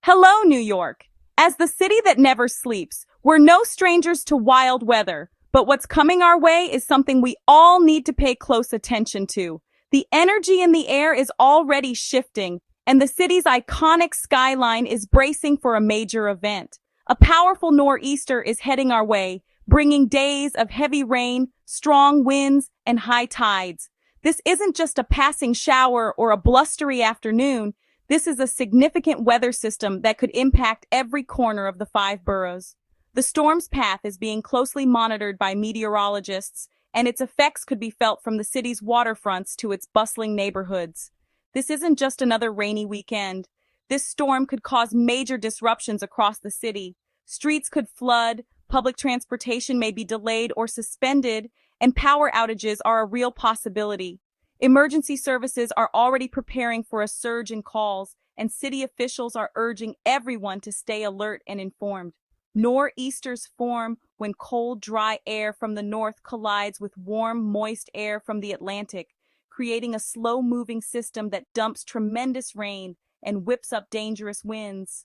Hello, New York. As the city that never sleeps, we're no strangers to wild weather, but what's coming our way is something we all need to pay close attention to. The energy in the air is already shifting, and the city's iconic skyline is bracing for a major event. A powerful nor'easter is heading our way, bringing days of heavy rain, strong winds, and high tides. This isn't just a passing shower or a blustery afternoon. This is a significant weather system that could impact every corner of the five boroughs. The storm's path is being closely monitored by meteorologists, and its effects could be felt from the city's waterfronts to its bustling neighborhoods. This isn't just another rainy weekend. This storm could cause major disruptions across the city. Streets could flood, public transportation may be delayed or suspended, and power outages are a real possibility. Emergency services are already preparing for a surge in calls, and city officials are urging everyone to stay alert and informed. Nor'easters form when cold, dry air from the north collides with warm, moist air from the Atlantic, creating a slow-moving system that dumps tremendous rain and whips up dangerous winds.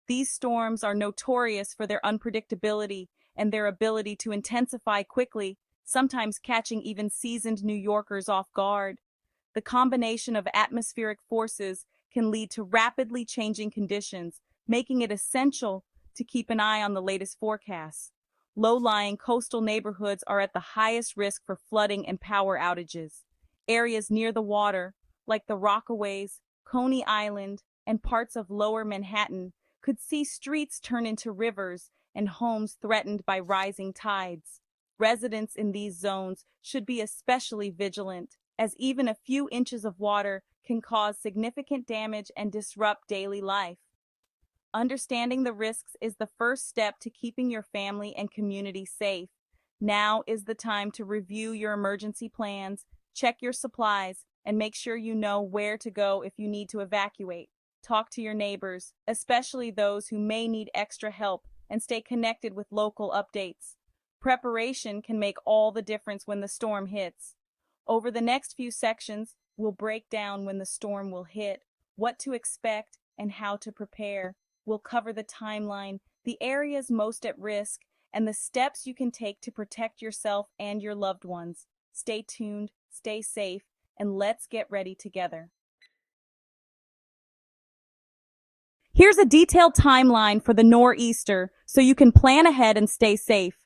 These storms are notorious for their unpredictability and their ability to intensify quickly, sometimes catching even seasoned New Yorkers off guard. The combination of atmospheric forces can lead to rapidly changing conditions, making it essential to keep an eye on the latest forecasts. Low-lying coastal neighborhoods are at the highest risk for flooding and power outages. Areas near the water, like the Rockaways, Coney Island, and parts of Lower Manhattan, could see streets turn into rivers and homes threatened by rising tides. Residents in these zones should be especially vigilant, as even a few inches of water can cause significant damage and disrupt daily life. Understanding the risks is the first step to keeping your family and community safe. Now is the time to review your emergency plans, check your supplies, and make sure you know where to go if you need to evacuate. Talk to your neighbors, especially those who may need extra help, and stay connected with local updates. Preparation can make all the difference when the storm hits. Over the next few sections, we'll break down when the storm will hit, what to expect, and how to prepare. We'll cover the timeline, the areas most at risk, and the steps you can take to protect yourself and your loved ones. Stay tuned, stay safe, and let's get ready together. Here's a detailed timeline for the nor'easter so you can plan ahead and stay safe.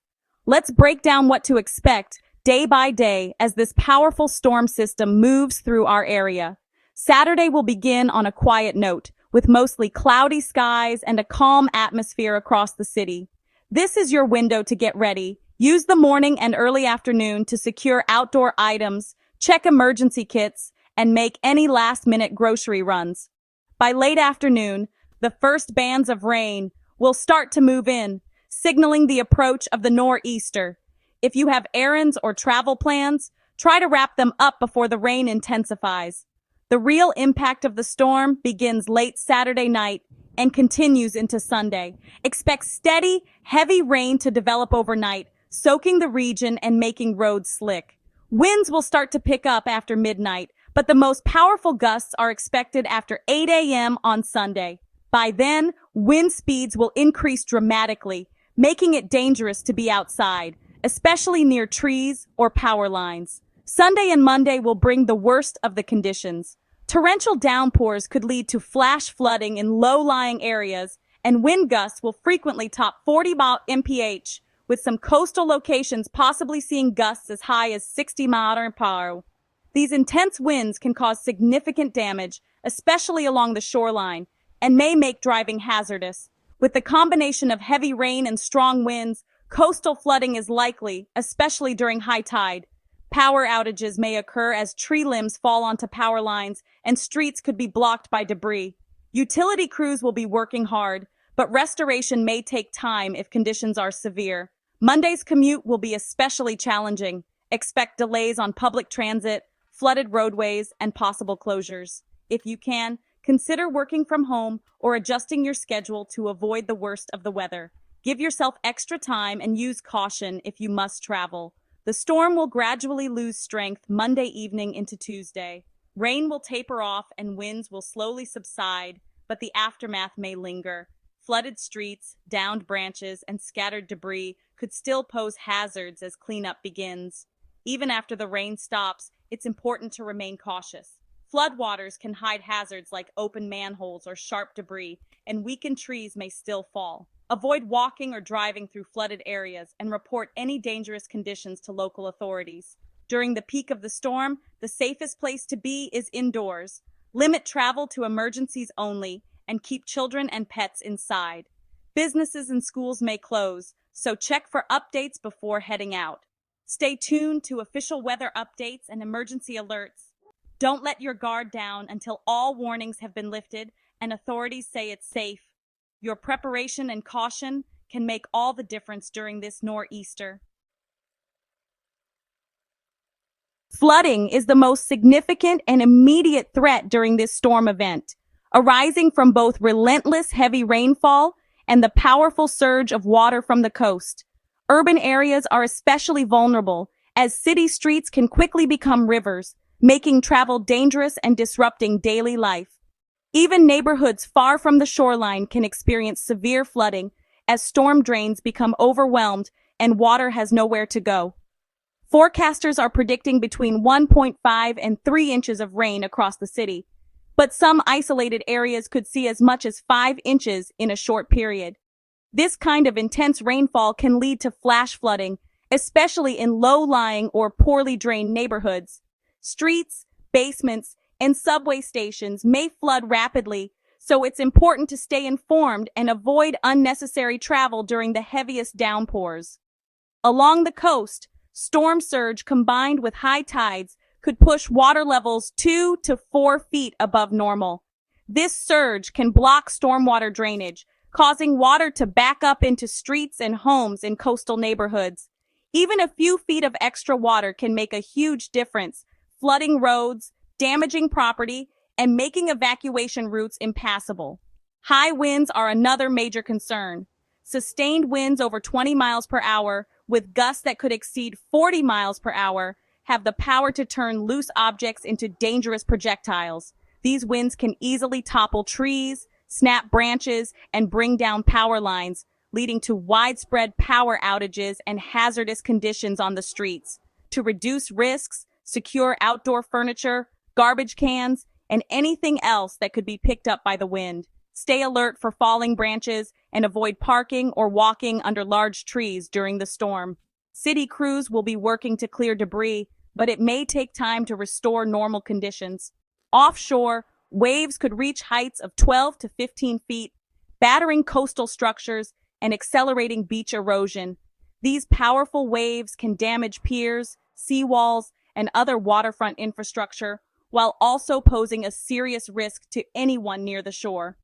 Let's break down what to expect day by day as this powerful storm system moves through our area. Saturday will begin on a quiet note, with mostly cloudy skies and a calm atmosphere across the city. This is your window to get ready. Use the morning and early afternoon to secure outdoor items, check emergency kits, and make any last-minute grocery runs. By late afternoon, the first bands of rain will start to move in, signaling the approach of the nor'easter. If you have errands or travel plans, try to wrap them up before the rain intensifies. The real impact of the storm begins late Saturday night and continues into Sunday. Expect steady, heavy rain to develop overnight, soaking the region and making roads slick. Winds will start to pick up after midnight, but the most powerful gusts are expected after 8 a.m. on Sunday. By then, wind speeds will increase dramatically, making it dangerous to be outside, especially near trees or power lines. Sunday and Monday will bring the worst of the conditions. Torrential downpours could lead to flash flooding in low-lying areas, and wind gusts will frequently top 40 mph, with some coastal locations possibly seeing gusts as high as 60 mph. These intense winds can cause significant damage, especially along the shoreline, and may make driving hazardous. With the combination of heavy rain and strong winds, coastal flooding is likely, especially during high tide. Power outages may occur as tree limbs fall onto power lines and streets could be blocked by debris. Utility crews will be working hard, but restoration may take time if conditions are severe. Monday's commute will be especially challenging. Expect delays on public transit, flooded roadways, and possible closures. If you can, consider working from home or adjusting your schedule to avoid the worst of the weather. Give yourself extra time and use caution if you must travel. The storm will gradually lose strength Monday evening into Tuesday. Rain will taper off and winds will slowly subside, but the aftermath may linger. Flooded streets, downed branches, and scattered debris could still pose hazards as cleanup begins. Even after the rain stops, it's important to remain cautious. Floodwaters can hide hazards like open manholes or sharp debris, and weakened trees may still fall. Avoid walking or driving through flooded areas and report any dangerous conditions to local authorities. During the peak of the storm, the safest place to be is indoors. Limit travel to emergencies only and keep children and pets inside. Businesses and schools may close, so check for updates before heading out. Stay tuned to official weather updates and emergency alerts. Don't let your guard down until all warnings have been lifted and authorities say it's safe. Your preparation and caution can make all the difference during this nor'easter. Flooding is the most significant and immediate threat during this storm event, arising from both relentless heavy rainfall and the powerful surge of water from the coast. Urban areas are especially vulnerable, as city streets can quickly become rivers, making travel dangerous and disrupting daily life. Even neighborhoods far from the shoreline can experience severe flooding as storm drains become overwhelmed and water has nowhere to go. Forecasters are predicting between 1.5 and 3 inches of rain across the city, but some isolated areas could see as much as 5 inches in a short period. This kind of intense rainfall can lead to flash flooding, especially in low-lying or poorly drained neighborhoods. Streets, basements, and subway stations may flood rapidly, so it's important to stay informed and avoid unnecessary travel during the heaviest downpours. Along the coast, storm surge combined with high tides could push water levels 2 to 4 feet above normal. This surge can block stormwater drainage, causing water to back up into streets and homes in coastal neighborhoods. Even a few feet of extra water can make a huge difference, flooding roads, damaging property, and making evacuation routes impassable. High winds are another major concern. Sustained winds over 20 miles per hour, with gusts that could exceed 40 miles per hour, have the power to turn loose objects into dangerous projectiles. These winds can easily topple trees, snap branches, and bring down power lines, leading to widespread power outages and hazardous conditions on the streets. To reduce risks, secure outdoor furniture, garbage cans, and anything else that could be picked up by the wind. Stay alert for falling branches and avoid parking or walking under large trees during the storm. City crews will be working to clear debris, but it may take time to restore normal conditions. Offshore, waves could reach heights of 12 to 15 feet, battering coastal structures and accelerating beach erosion. These powerful waves can damage piers, seawalls, and other waterfront infrastructure, while also posing a serious risk to anyone near the shore.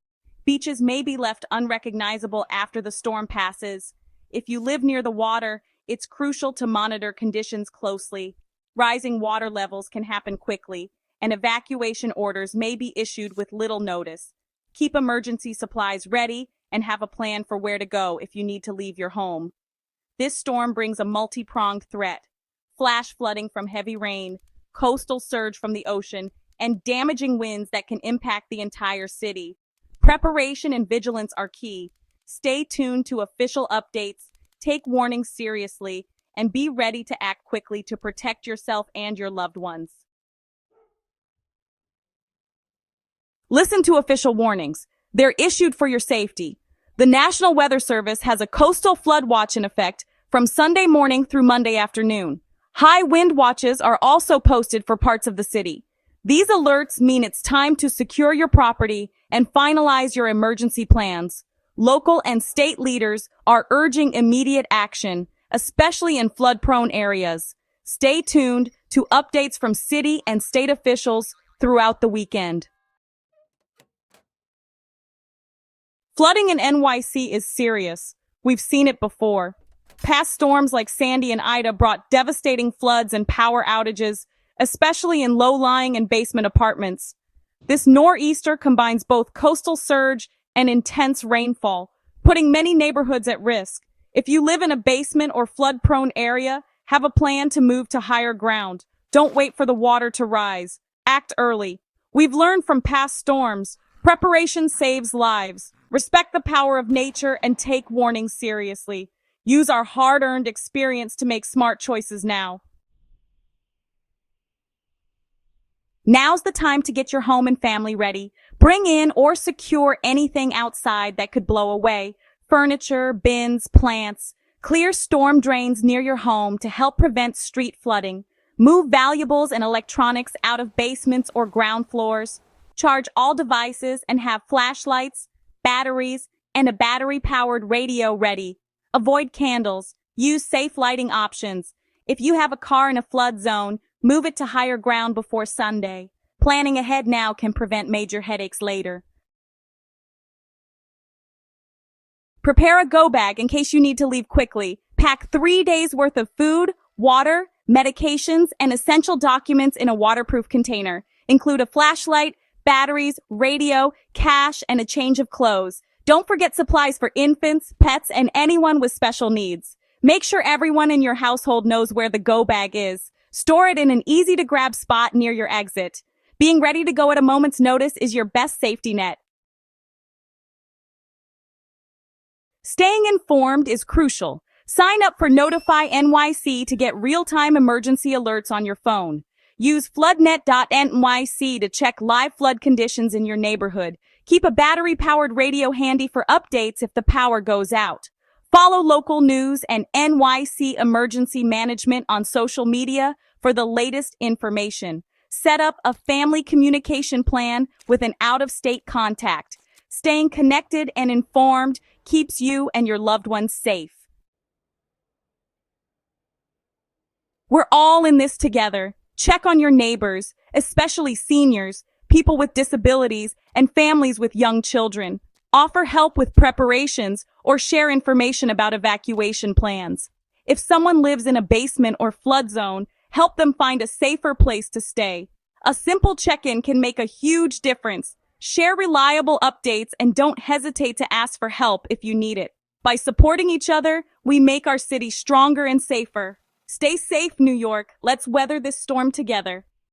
Beaches may be left unrecognizable after the storm passes. If you live near the water, it's crucial to monitor conditions closely. Rising water levels can happen quickly, and evacuation orders may be issued with little notice. Keep emergency supplies ready and have a plan for where to go if you need to leave your home. This storm brings a multi-pronged threat: flash flooding from heavy rain, coastal surge from the ocean, and damaging winds that can impact the entire city. Preparation and vigilance are key. Stay tuned to official updates, take warnings seriously, and be ready to act quickly to protect yourself and your loved ones. Listen to official warnings. They're issued for your safety. The National Weather Service has a coastal flood watch in effect from Sunday morning through Monday afternoon. High wind watches are also posted for parts of the city. These alerts mean it's time to secure your property and finalize your emergency plans. Local and state leaders are urging immediate action, especially in flood-prone areas. Stay tuned to updates from city and state officials throughout the weekend. Flooding in NYC is serious. We've seen it before. Past storms like Sandy and Ida brought devastating floods and power outages, especially in low-lying and basement apartments. This nor'easter combines both coastal surge and intense rainfall, putting many neighborhoods at risk. If you live in a basement or flood-prone area, have a plan to move to higher ground. Don't wait for the water to rise. Act early. We've learned from past storms. Preparation saves lives. Respect the power of nature and take warnings seriously. Use our hard-earned experience to make smart choices now. Now's the time to get your home and family ready. Bring in or secure anything outside that could blow away. Furniture, bins, plants. Clear storm drains near your home to help prevent street flooding. Move valuables and electronics out of basements or ground floors. Charge all devices and have flashlights, batteries, and a battery-powered radio ready. Avoid candles. Use safe lighting options. If you have a car in a flood zone, move it to higher ground before Sunday. Planning ahead now can prevent major headaches later. Prepare a go bag in case you need to leave quickly. Pack 3 days worth of food, water, medications, and essential documents in a waterproof container. Include a flashlight, batteries, radio, cash, and a change of clothes. Don't forget supplies for infants, pets, and anyone with special needs. Make sure everyone in your household knows where the go bag is. Store it in an easy-to-grab spot near your exit. Being ready to go at a moment's notice is your best safety net. Staying informed is crucial. Sign up for Notify NYC to get real-time emergency alerts on your phone. Use floodnet.nyc to check live flood conditions in your neighborhood. Keep a battery-powered radio handy for updates if the power goes out. Follow local news and NYC Emergency Management on social media for the latest information. Set up a family communication plan with an out-of-state contact. Staying connected and informed keeps you and your loved ones safe. We're all in this together. Check on your neighbors, especially seniors, people with disabilities, and families with young children. Offer help with preparations or share information about evacuation plans. If someone lives in a basement or flood zone, help them find a safer place to stay. A simple check-in can make a huge difference. Share reliable updates and don't hesitate to ask for help if you need it. By supporting each other, we make our city stronger and safer. Stay safe, New York. Let's weather this storm together.